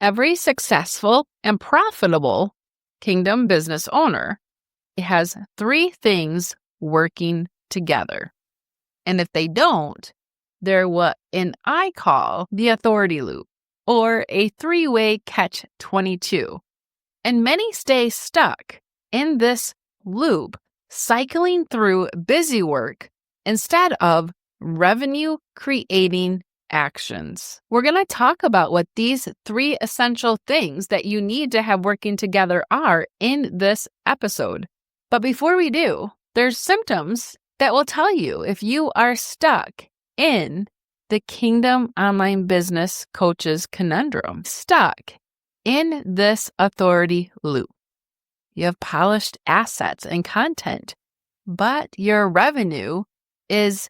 Every successful and profitable kingdom business owner has three things working together. And if they don't, they're what I call the authority loop, or a three-way catch-22. And many stay stuck in this loop, cycling through busy work instead of revenue-creating actions. We're going to talk about what these three essential things that you need to have working together are in this episode. But before we do, there's symptoms that will tell you if you are stuck in the Kingdom Online Business Coaches conundrum, stuck in this authority loop. You have polished assets and content, but your revenue is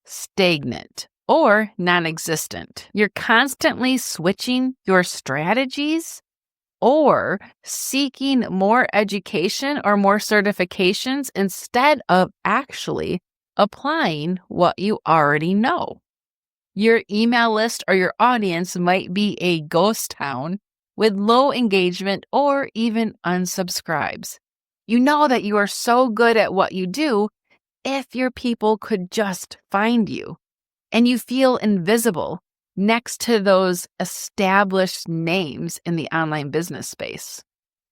stagnant or non-existent. You're constantly switching your strategies or seeking more education or more certifications instead of actually applying what you already know. Your email list or your audience might be a ghost town with low engagement or even unsubscribes. You know that you are so good at what you do if your people could just find you, and you feel invisible next to those established names in the online business space.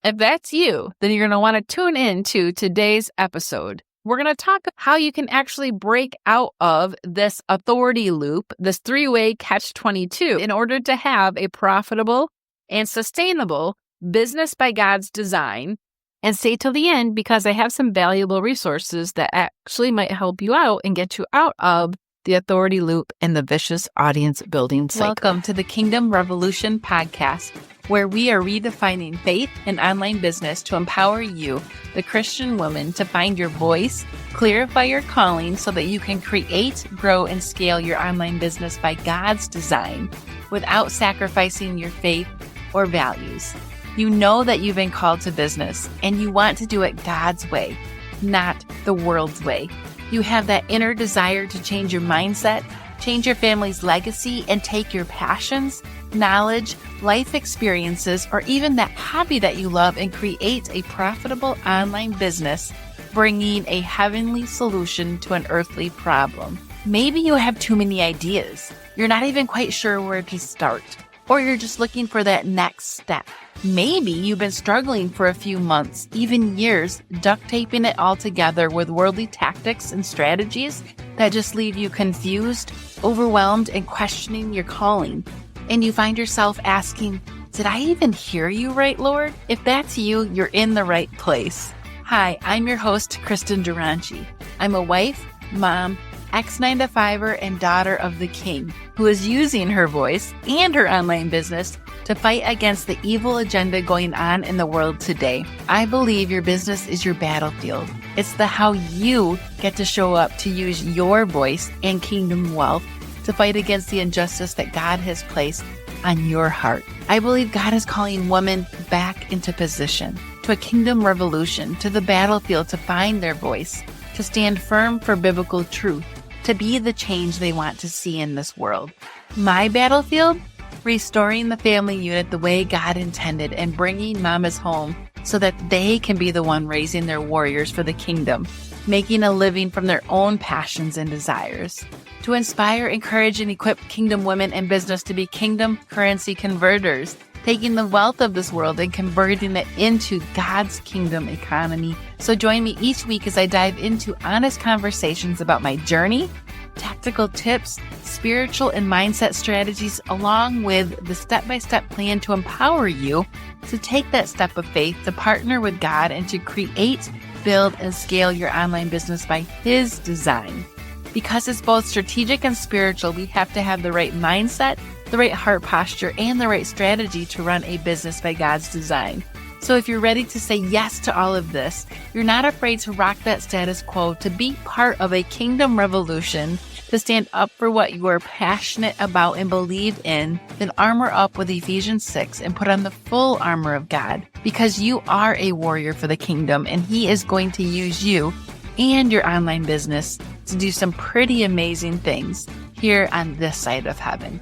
If that's you, then you're going to want to tune in to today's episode. We're going to talk how you can actually break out of this authority loop, this three-way catch-22, in order to have a profitable and sustainable business by God's design. And stay till the end because I have some valuable resources that actually might help you out and get you out of the authority loop and the vicious audience building cycle. Welcome to the Kingdom Revolution podcast, where we are redefining faith and online business to empower you, the Christian woman, to find your voice, clarify your calling so that you can create, grow, and scale your online business by God's design without sacrificing your faith or values. You know that you've been called to business and you want to do it God's way, not the world's way. You have that inner desire to change your mindset, change your family's legacy, and take your passions, knowledge, life experiences, or even that hobby that you love and create a profitable online business, bringing a heavenly solution to an earthly problem. Maybe you have too many ideas. You're not even quite sure where to start. Or you're just looking for that next step. Maybe you've been struggling for a few months, even years, duct taping it all together with worldly tactics and strategies that just leave you confused, overwhelmed, and questioning your calling. And you find yourself asking, did I even hear you right, Lord? If that's you, you're in the right place. Hi, I'm your host, Kristen Duranci. I'm a wife, mom, ex-9-to-5er, and daughter of the King, who is using her voice and her online business to fight against the evil agenda going on in the world today. I believe your business is your battlefield. It's the how you get to show up to use your voice and kingdom wealth to fight against the injustice that God has placed on your heart. I believe God is calling women back into position, to a kingdom revolution, to the battlefield to find their voice, to stand firm for biblical truth, to be the change they want to see in this world. My battlefield? Restoring the family unit the way God intended and bringing mamas home so that they can be the one raising their warriors for the kingdom, making a living from their own passions and desires. To inspire, encourage, and equip kingdom women in business to be kingdom currency converters, taking the wealth of this world and converting it into God's kingdom economy. So join me each week as I dive into honest conversations about my journey, tactical tips, spiritual and mindset strategies, along with the step-by-step plan to empower you to take that step of faith, to partner with God, and to create, build, and scale your online business by His design. Because it's both strategic and spiritual, we have to have the right mindset, the right heart posture, and the right strategy to run a business by God's design. So if you're ready to say yes to all of this, you're not afraid to rock that status quo, to be part of a kingdom revolution, to stand up for what you are passionate about and believe in, then armor up with Ephesians 6 and put on the full armor of God, because you are a warrior for the kingdom and He is going to use you and your online business to do some pretty amazing things here on this side of heaven.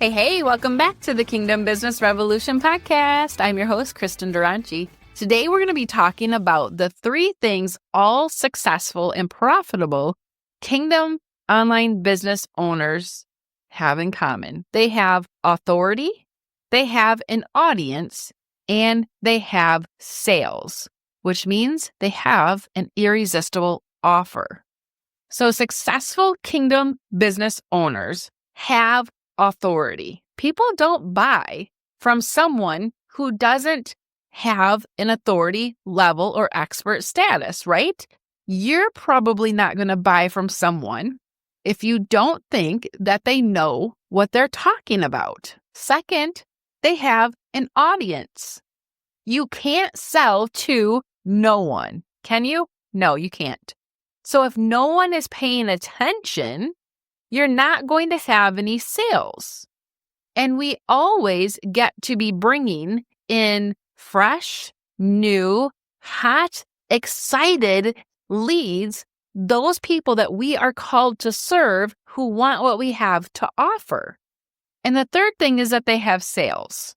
Hey, welcome back to the Kingdom Business Revolution podcast. I'm your host, Kristen Duranci. Today, we're going to be talking about the 3 things all successful and profitable Kingdom online business owners have in common. They have authority, they have an audience, and they have sales, which means they have an irresistible offer. So successful Kingdom business owners have authority. People don't buy from someone who doesn't have an authority level or expert status, right? You're probably not going to buy from someone if you don't think that they know what they're talking about. Second, they have an audience. You can't sell to no one, can you? No, you can't. So if no one is paying attention, you're not going to have any sales. And we always get to be bringing in fresh, new, hot, excited leads, those people that we are called to serve who want what we have to offer. And the third thing is that they have sales.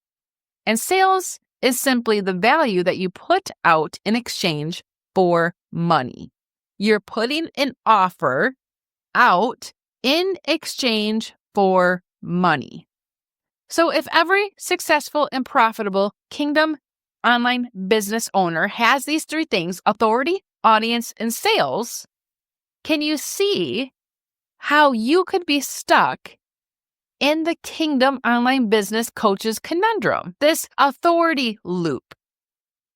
And sales is simply the value that you put out in exchange for money. You're putting an offer out in exchange for money. So if every successful and profitable Kingdom online business owner has these 3 things, authority, audience, and sales, can you see how you could be stuck in the Kingdom online business coach's conundrum, this authority loop,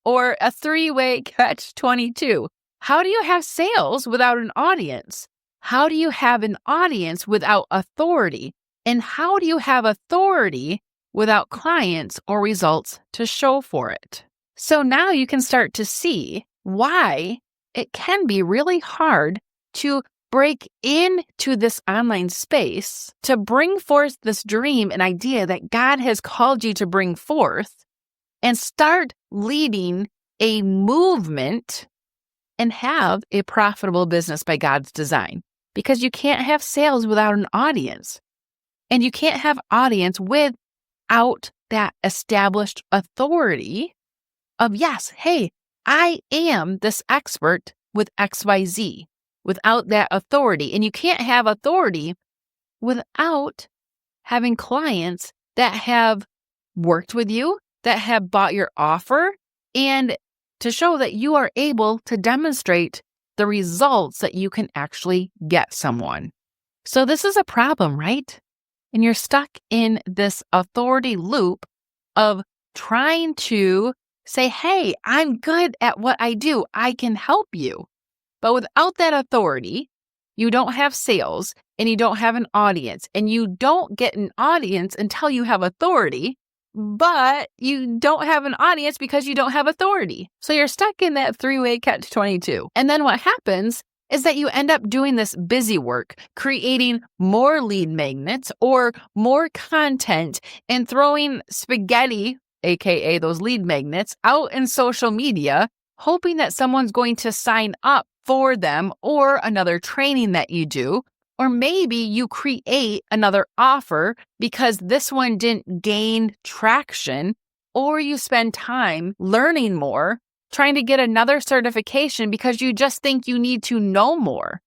or a 3-way catch-22? How do you have sales without an audience? How do you have an audience without authority? And how do you have authority without clients or results to show for it? So now you can start to see why it can be really hard to break into this online space, to bring forth this dream and idea that God has called you to bring forth, and start leading a movement and have a profitable business by God's design. Because you can't have sales without an audience. And you can't have audience without that established authority of, yes, hey, I am this expert with XYZ, without that authority. And you can't have authority without having clients that have worked with you, that have bought your offer, and to show that you are able to demonstrate the results that you can actually get someone. So this is a problem, right? And you're stuck in this authority loop of trying to say, hey, I'm good at what I do. I can help you. But without that authority, you don't have sales and you don't have an audience. And you don't get an audience until you have authority, but you don't have an audience because you don't have authority. So you're stuck in that 3-way catch-22. And then what happens is that you end up doing this busy work, creating more lead magnets or more content and throwing spaghetti, aka those lead magnets, out in social media, hoping that someone's going to sign up for them or another training that you do. Or maybe you create another offer because this one didn't gain traction, or you spend time learning more, trying to get another certification because you just think you need to know more.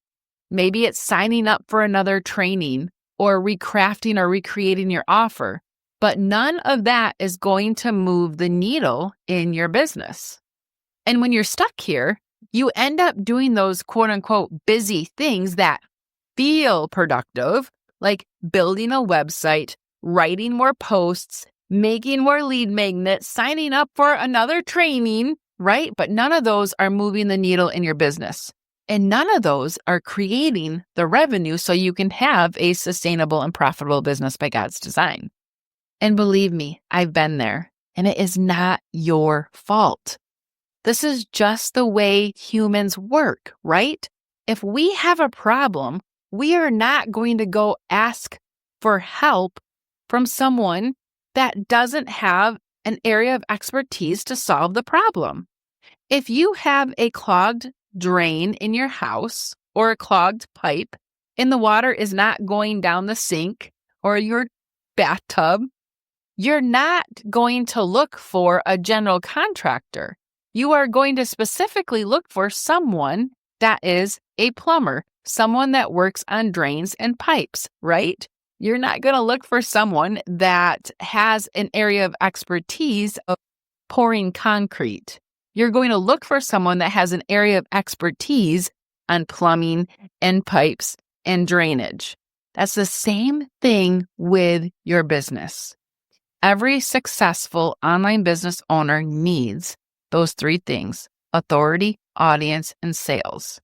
Maybe it's signing up for another training or recrafting or recreating your offer, but none of that is going to move the needle in your business. And when you're stuck here, you end up doing those quote unquote busy things that feel productive, like building a website, writing more posts, making more lead magnets, signing up for another training, right? But none of those are moving the needle in your business. And none of those are creating the revenue so you can have a sustainable and profitable business by God's design. And believe me, I've been there, and it is not your fault. This is just the way humans work, right? If we have a problem, we are not going to go ask for help from someone that doesn't have an area of expertise to solve the problem. If you have a clogged drain in your house or a clogged pipe and the water is not going down the sink, or your bathtub, you're not going to look for a general contractor. You are going to specifically look for someone that is a plumber, someone that works on drains and pipes, right? You're not going to look for someone that has an area of expertise of pouring concrete. You're going to look for someone that has an area of expertise on plumbing and pipes and drainage. That's the same thing with your business. Every successful online business owner needs those three things: authority, audience, and sales.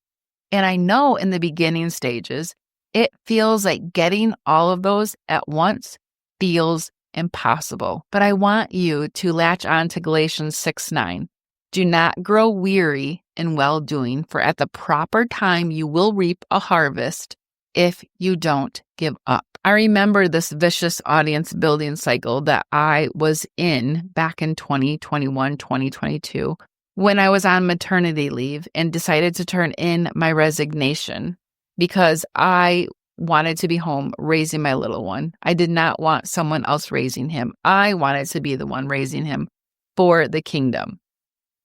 And I know in the beginning stages, it feels like getting all of those at once feels impossible. But I want you to latch on to Galatians 6:9. Do not grow weary in well-doing, for at the proper time you will reap a harvest if you don't give up. I remember this vicious audience building cycle that I was in back in 2021, 2022, when I was on maternity leave and decided to turn in my resignation because I wanted to be home raising my little one. I did not want someone else raising him. I wanted to be the one raising him for the kingdom.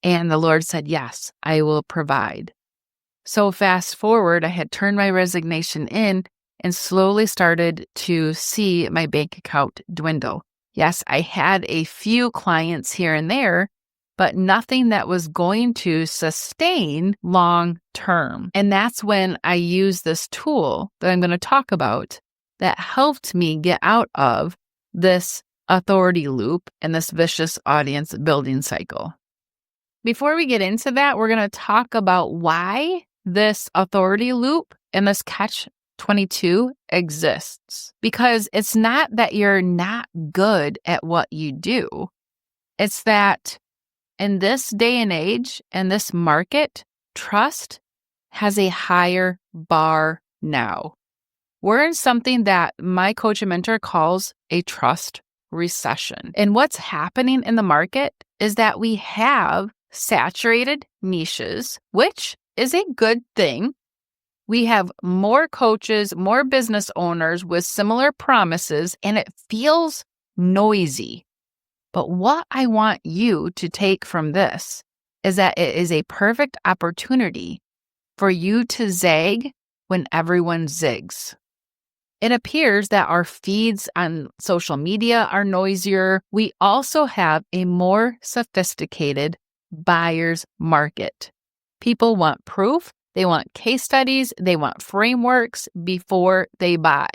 And the Lord said, yes, I will provide. So fast forward, I had turned my resignation in and slowly started to see my bank account dwindle. Yes, I had a few clients here and there, but nothing that was going to sustain long term. And that's when I used this tool that I'm going to talk about that helped me get out of this authority loop and this vicious audience building cycle. Before we get into that, we're going to talk about why this authority loop and this catch-22 exists. Because it's not that you're not good at what you do. It's that in this day and age and this market, trust has a higher bar now. We're in something that my coach and mentor calls a trust recession. And what's happening in the market is that we have saturated niches, which is a good thing. We have more coaches, more business owners with similar promises, and it feels noisy. But what I want you to take from this is that it is a perfect opportunity for you to zag when everyone zigs. It appears that our feeds on social media are noisier. We also have a more sophisticated buyer's market. People want proof, they want case studies, they want frameworks before they buy.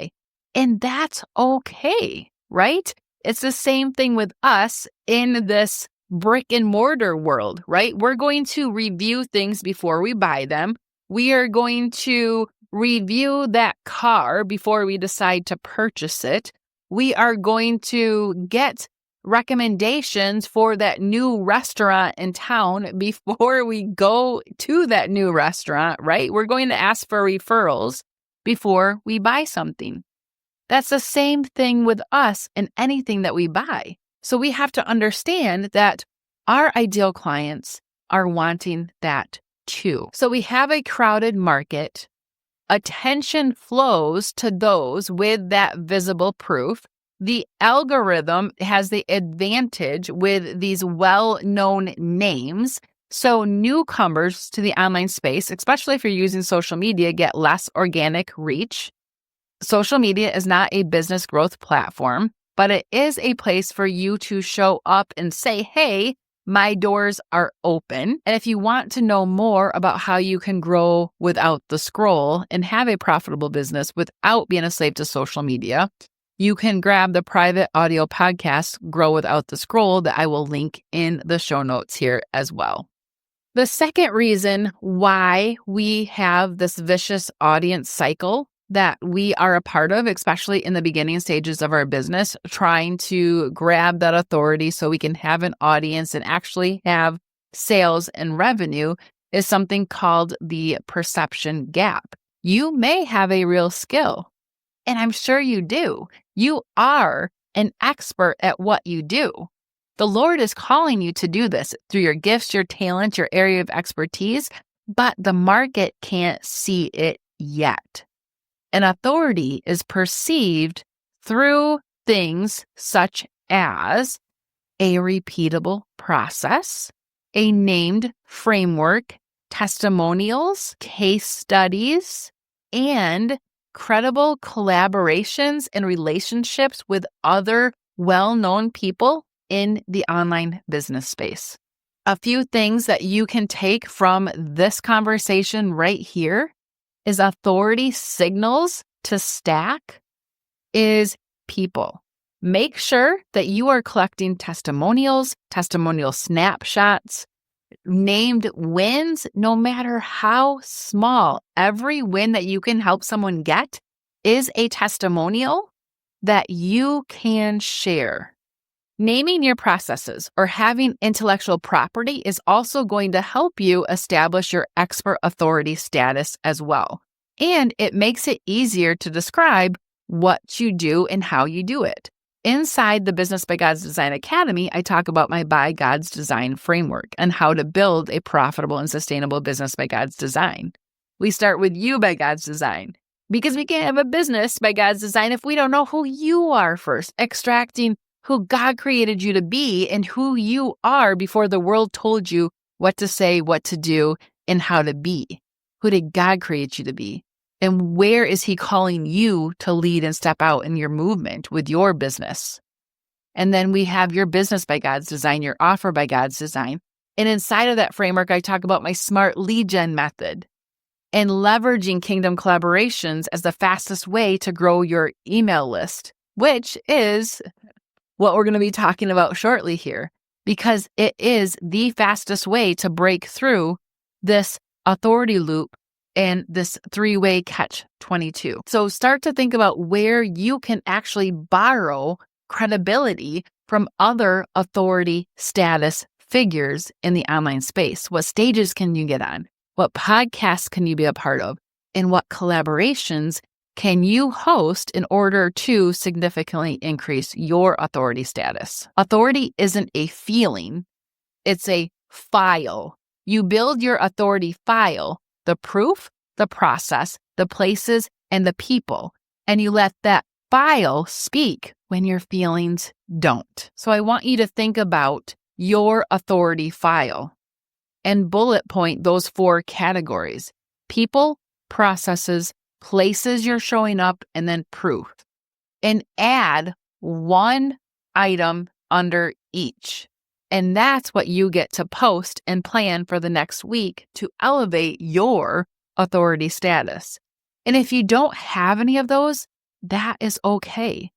And that's okay, right? It's the same thing with us in this brick and mortar world, right? We're going to review things before we buy them. We are going to review that car before we decide to purchase it. We are going to get recommendations for that new restaurant in town before we go to that new restaurant, right? We're going to ask for referrals before we buy something. That's the same thing with us and anything that we buy. So we have to understand that our ideal clients are wanting that too. So we have a crowded market. Attention flows to those with that visible proof. The algorithm has the advantage with these well-known names. So newcomers to the online space, especially if you're using social media, get less organic reach. Social media is not a business growth platform, but it is a place for you to show up and say, hey, my doors are open. And if you want to know more about how you can grow without the scroll and have a profitable business without being a slave to social media, you can grab the private audio podcast, Grow Without the Scroll, that I will link in the show notes here as well. The second reason why we have this vicious audience cycle that we are a part of, especially in the beginning stages of our business, trying to grab that authority so we can have an audience and actually have sales and revenue, is something called the perception gap. You may have a real skill, and I'm sure you do. You are an expert at what you do. The Lord is calling you to do this through your gifts, your talent, your area of expertise, but the market can't see it yet. An authority is perceived through things such as a repeatable process, a named framework, testimonials, case studies, and credible collaborations and relationships with other well-known people in the online business space. A few things that you can take from this conversation right here is authority signals to stack is people. Make sure that you are collecting testimonials, testimonial snapshots, named wins, no matter how small. Every win that you can help someone get is a testimonial that you can share. Naming your processes or having intellectual property is also going to help you establish your expert authority status as well. And it makes it easier to describe what you do and how you do it. Inside the Business by God's Design Academy, I talk about my By God's Design framework and how to build a profitable and sustainable business by God's design. We start with you by God's design because we can't have a business by God's design if we don't know who you are first, extracting who God created you to be and who you are before the world told you what to say, what to do, and how to be. Who did God create you to be? And where is He calling you to lead and step out in your movement with your business? And then we have your business by God's design, your offer by God's design. And inside of that framework, I talk about my smart lead gen method and leveraging kingdom collaborations as the fastest way to grow your email list, which is what we're going to be talking about shortly here, because it is the fastest way to break through this authority loop and this three-way catch-22. So start to think about where you can actually borrow credibility from other authority status figures in the online space. What stages can you get on? What podcasts can you be a part of? And what collaborations can you host in order to significantly increase your authority status? Authority isn't a feeling, it's a file. You build your authority file, the proof, the process, the places, and the people, and you let that file speak when your feelings don't. So I want you to think about your authority file and bullet point those 4 categories: people, processes, places you're showing up, and then proof. And add 1 item under each. And that's what you get to post and plan for the next week to elevate your authority status. And if you don't have any of those, that is okay.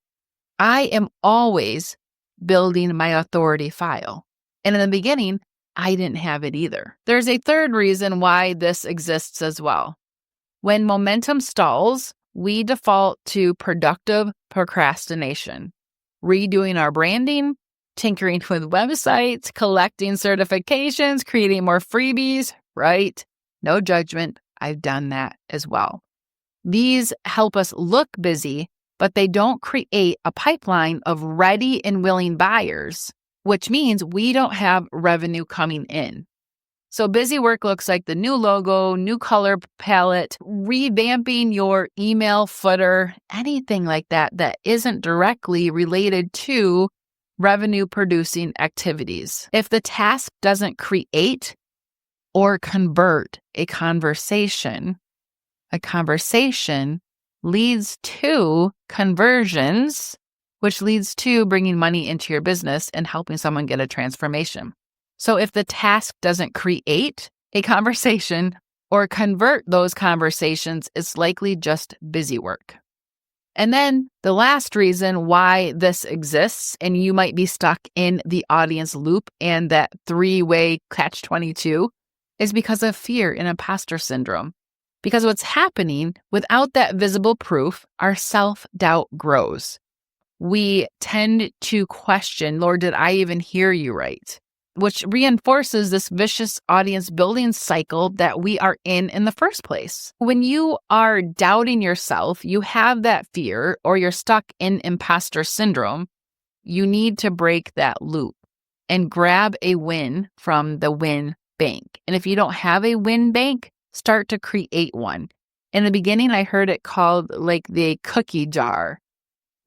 I am always building my authority file. And in the beginning, I didn't have it either. There's a third reason why this exists as well. When momentum stalls, we default to productive procrastination, redoing our branding, tinkering with websites, collecting certifications, creating more freebies, right? No judgment. I've done that as well. These help us look busy, but they don't create a pipeline of ready and willing buyers, which means we don't have revenue coming in. So busy work looks like the new logo, new color palette, revamping your email footer, anything like that that isn't directly related to revenue producing activities. If the task doesn't create or convert a conversation leads to conversions, which leads to bringing money into your business and helping someone get a transformation. So if the task doesn't create a conversation or convert those conversations, it's likely just busy work. And then the last reason why this exists, and you might be stuck in the audience loop and that 3-way catch-22, is because of fear and imposter syndrome. Because what's happening without that visible proof, our self-doubt grows. We tend to question, Lord, did I even hear you right? Which reinforces this vicious audience building cycle that we are in the first place. When you are doubting yourself, you have that fear, or you're stuck in imposter syndrome, you need to break that loop and grab a win from the win bank. And if you don't have a win bank, start to create one. In the beginning, I heard it called like the cookie jar.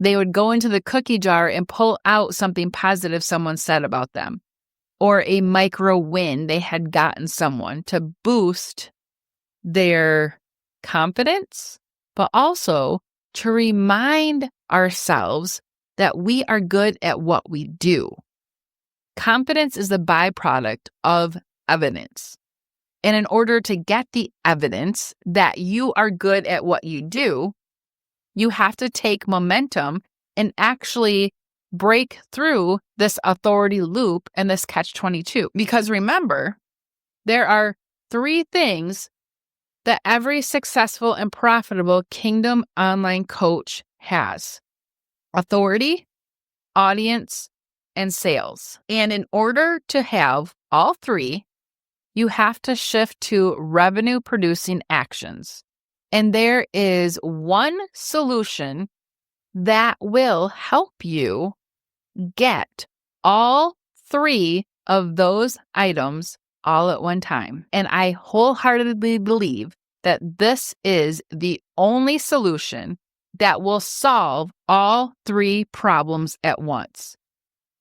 They would go into the cookie jar and pull out something positive someone said about them, or a micro win they had gotten someone to boost their confidence, but also to remind ourselves that we are good at what we do. Confidence is the byproduct of evidence. And in order to get the evidence that you are good at what you do, you have to take momentum and actually break through this authority loop and this catch-22. Because remember, there are 3 things that every successful and profitable Kingdom online coach has: authority, audience, and sales. And in order to have all 3, you have to shift to revenue-producing actions. And there is one solution that will help you get all 3 of those items all at one time. And I wholeheartedly believe that this is the only solution that will solve all 3 problems at once.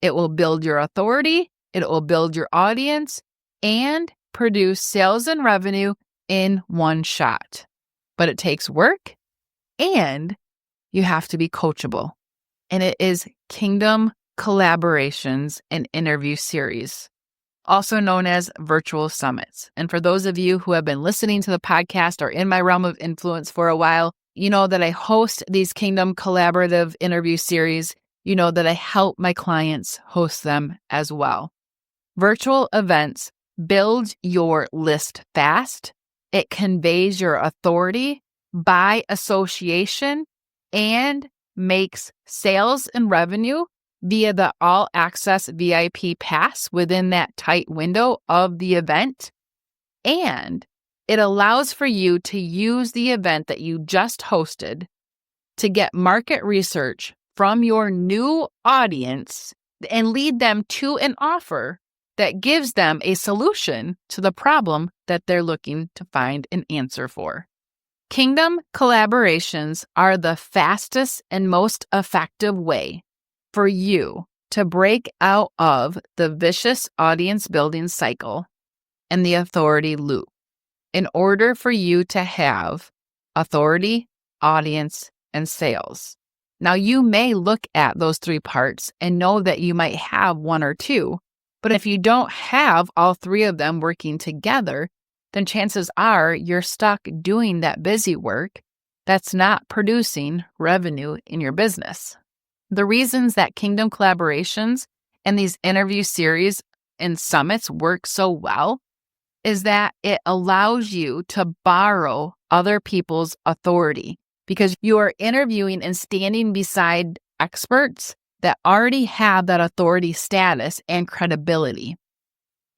It will build your authority, it will build your audience, and produce sales and revenue in one shot. But it takes work, and you have to be coachable. And it is Kingdom Collaborations and Interview Series, also known as virtual summits. And for those of you who have been listening to the podcast or in my realm of influence for a while, you know that I host these Kingdom Collaborative Interview Series. You know that I help my clients host them as well. Virtual events build your list fast. It conveys your authority by association and makes sales and revenue via the all-access VIP pass within that tight window of the event. And it allows for you to use the event that you just hosted to get market research from your new audience and lead them to an offer that gives them a solution to the problem that they're looking to find an answer for. Kingdom collaborations are the fastest and most effective way for you to break out of the vicious audience building cycle and the authority loop in order for you to have authority, audience, and sales. Now, you may look at those 3 parts and know that you might have 1 or 2, but if you don't have all 3 of them working together, then chances are you're stuck doing that busy work that's not producing revenue in your business. The reasons that Kingdom Collaborations and these interview series and summits work so well is that it allows you to borrow other people's authority because you are interviewing and standing beside experts that already have that authority status and credibility.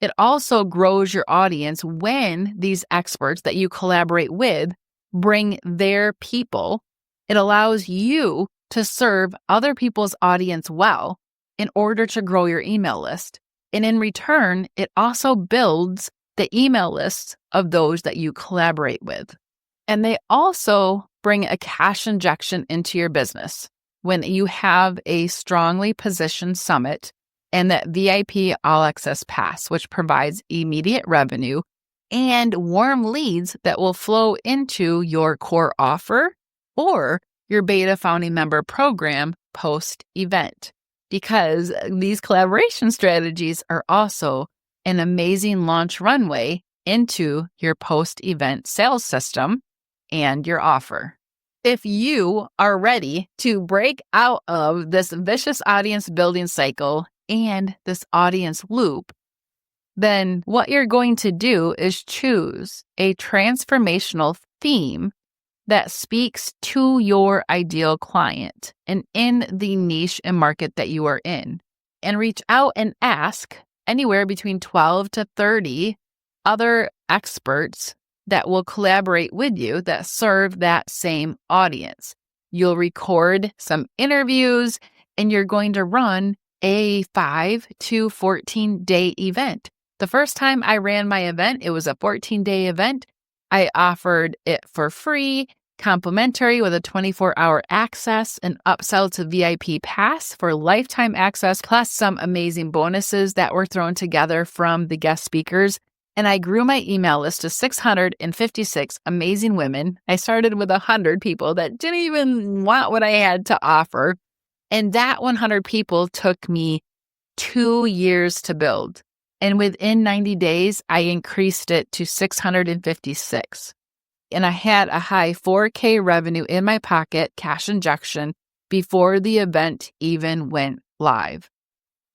It also grows your audience when these experts that you collaborate with bring their people. It allows you to serve other people's audience well in order to grow your email list. And in return, it also builds the email lists of those that you collaborate with. And they also bring a cash injection into your business when you have a strongly positioned summit and that VIP All Access Pass, which provides immediate revenue and warm leads that will flow into your core offer or your beta founding member program post-event. Because these collaboration strategies are also an amazing launch runway into your post-event sales system and your offer. If you are ready to break out of this vicious audience building cycle and this audience loop, then what you're going to do is choose a transformational theme that speaks to your ideal client and in the niche and market that you are in, and reach out and ask anywhere between 12 to 30 other experts that will collaborate with you that serve that same audience. You'll record some interviews and you're going to run a 5 to 14-day event. The first time I ran my event, it was a 14-day event. I offered it for free complimentary with a 24-hour access, an upsell to VIP pass for lifetime access, plus some amazing bonuses that were thrown together from the guest speakers. And I grew my email list to 656 amazing women. I started with 100 people that didn't even want what I had to offer. And that 100 people took me 2 years to build. And within 90 days, I increased it to 656. And I had a high 4K revenue in my pocket, cash injection, before the event even went live.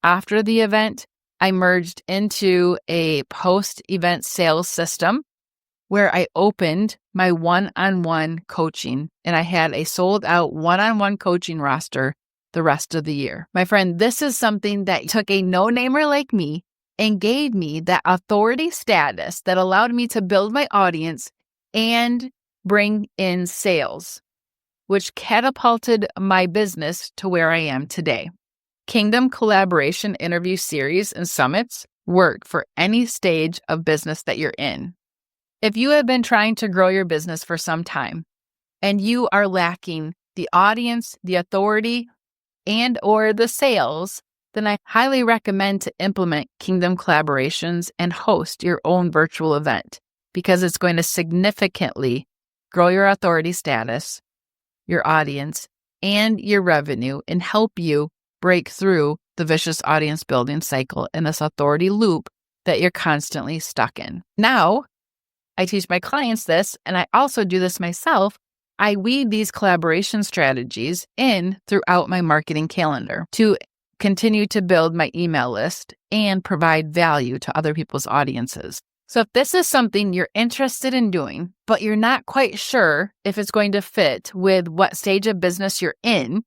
After the event, I merged into a post-event sales system where I opened my one-on-one coaching, and I had a sold-out one-on-one coaching roster the rest of the year. My friend, this is something that took a no-namer like me and gave me that authority status that allowed me to build my audience and bring in sales, which catapulted my business to where I am today. Kingdom Collaboration interview series and summits work for any stage of business that you're in. If you have been trying to grow your business for some time and you are lacking the audience, the authority, and or the sales, then I highly recommend to implement Kingdom Collaborations and host your own virtual event, because it's going to significantly grow your authority status, your audience, and your revenue, and help you break through the vicious audience building cycle in this authority loop that you're constantly stuck in. Now, I teach my clients this, and I also do this myself. I weave these collaboration strategies in throughout my marketing calendar to continue to build my email list and provide value to other people's audiences. So if this is something you're interested in doing, but you're not quite sure if it's going to fit with what stage of business you're in,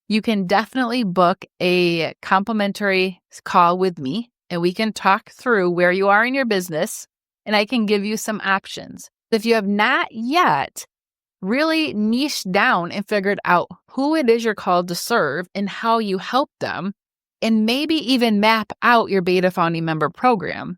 you can definitely book a complimentary call with me, and we can talk through where you are in your business, and I can give you some options. If you have not yet really niched down and figured out who it is you're called to serve and how you help them, and maybe even map out your beta founding member program,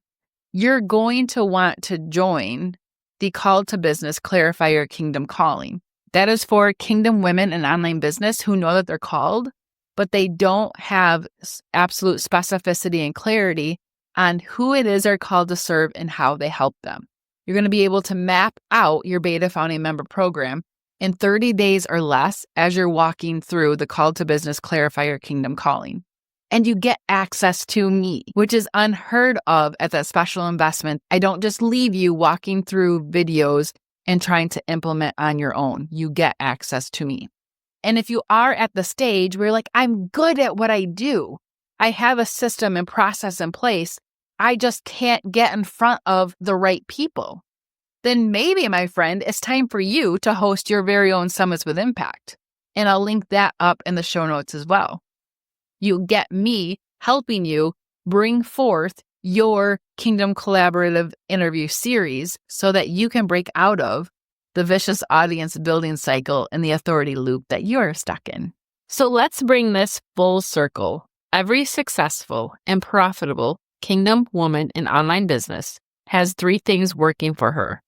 you're going to want to join the Call to Business Clarify Your Kingdom Calling. That is for kingdom women in online business who know that they're called, but they don't have absolute specificity and clarity on who it is they're called to serve and how they help them. You're going to be able to map out your beta founding member program in 30 days or less as you're walking through the Call to Business Clarify Your Kingdom Calling. And you get access to me, which is unheard of at that special investment. I don't just leave you walking through videos and trying to implement on your own. You get access to me. And if you are at the stage where you're like, I'm good at what I do, I have a system and process in place, I just can't get in front of the right people, then maybe, my friend, it's time for you to host your very own Summits with Impact. And I'll link that up in the show notes as well. You get me helping you bring forth your Kingdom Collaborative interview series so that you can break out of the vicious audience building cycle and the authority loop that you're stuck in. So let's bring this full circle. Every successful and profitable Kingdom woman in online business has 3 things working for her.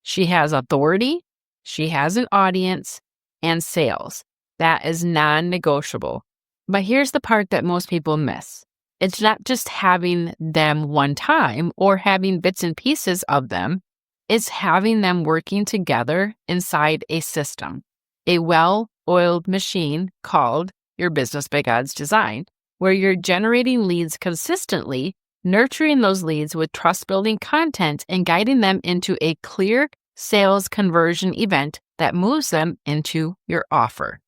She has authority, she has an audience, and sales. That is non-negotiable. But here's the part that most people miss. It's not just having them one time or having bits and pieces of them. It's having them working together inside a system, a well-oiled machine called your business by God's design, where you're generating leads consistently, nurturing those leads with trust-building content, and guiding them into a clear sales conversion event that moves them into your offer.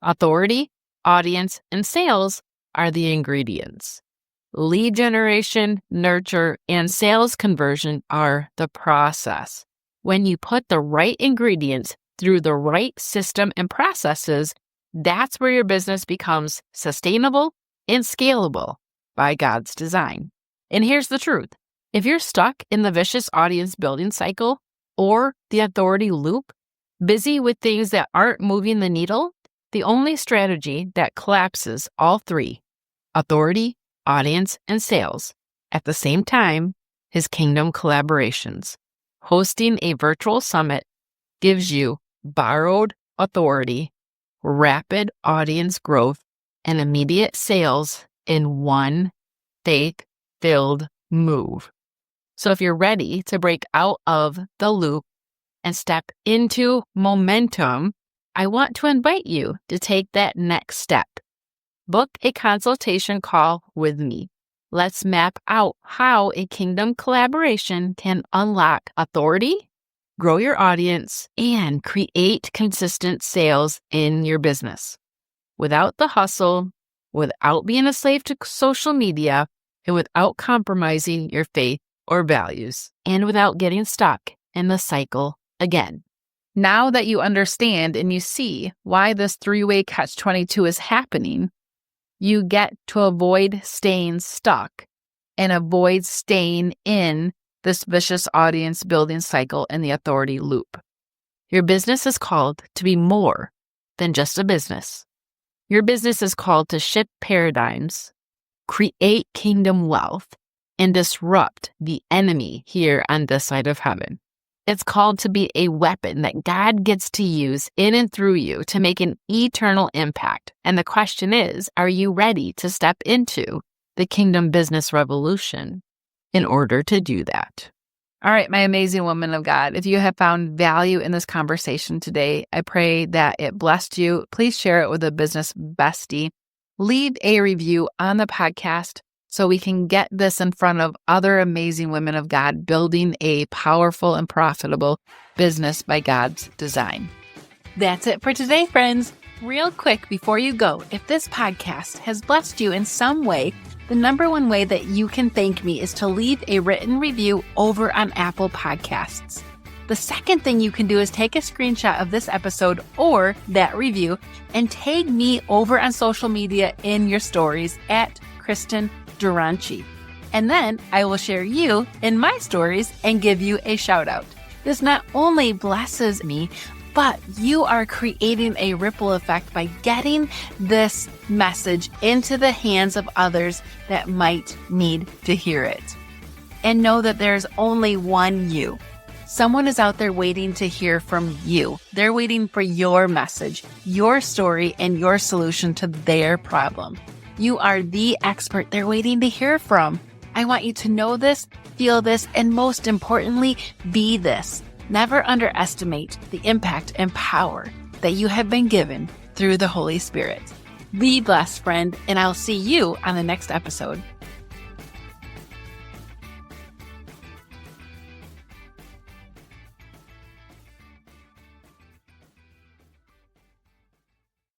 Authority, audience, and sales are the ingredients. Lead generation, nurture, and sales conversion are the process. When you put the right ingredients through the right system and processes, that's where your business becomes sustainable and scalable by God's design. And here's the truth. If you're stuck in the vicious audience building cycle or the authority loop, busy with things that aren't moving the needle, the only strategy that collapses all 3, authority, audience, and sales, at the same time is Kingdom Collaborations. Hosting a virtual summit gives you borrowed authority, rapid audience growth, and immediate sales in one faith-filled move. So if you're ready to break out of the loop and step into momentum, I want to invite you to take that next step. Book a consultation call with me. Let's map out how a kingdom collaboration can unlock authority, grow your audience, and create consistent sales in your business without the hustle, without being a slave to social media, and without compromising your faith or values, and without getting stuck in the cycle again. Now that you understand and you see why this three-way catch-22 is happening, you get to avoid staying stuck and avoid staying in this vicious audience building cycle in the authority loop. Your business is called to be more than just a business. Your business is called to shift paradigms, create kingdom wealth, and disrupt the enemy here on this side of heaven. It's called to be a weapon that God gets to use in and through you to make an eternal impact. And the question is, are you ready to step into the kingdom business revolution in order to do that? All right, my amazing woman of God, if you have found value in this conversation today, I pray that it blessed you. Please share it with a business bestie. Leave a review on the podcast so we can get this in front of other amazing women of God building a powerful and profitable business by God's design. That's it for today, friends. Real quick before you go, if this podcast has blessed you in some way, the number one way that you can thank me is to leave a written review over on Apple Podcasts. The second thing you can do is take a screenshot of this episode or that review and tag me over on social media in your stories at Kristen Duranci. And then I will share you in my stories and give you a shout out. This not only blesses me, but you are creating a ripple effect by getting this message into the hands of others that might need to hear it. And know that there's only one you. Someone is out there waiting to hear from you. They're waiting for your message, your story, and your solution to their problem. You are the expert they're waiting to hear from. I want you to know this, feel this, and most importantly, be this. Never underestimate the impact and power that you have been given through the Holy Spirit. Be blessed, friend, and I'll see you on the next episode.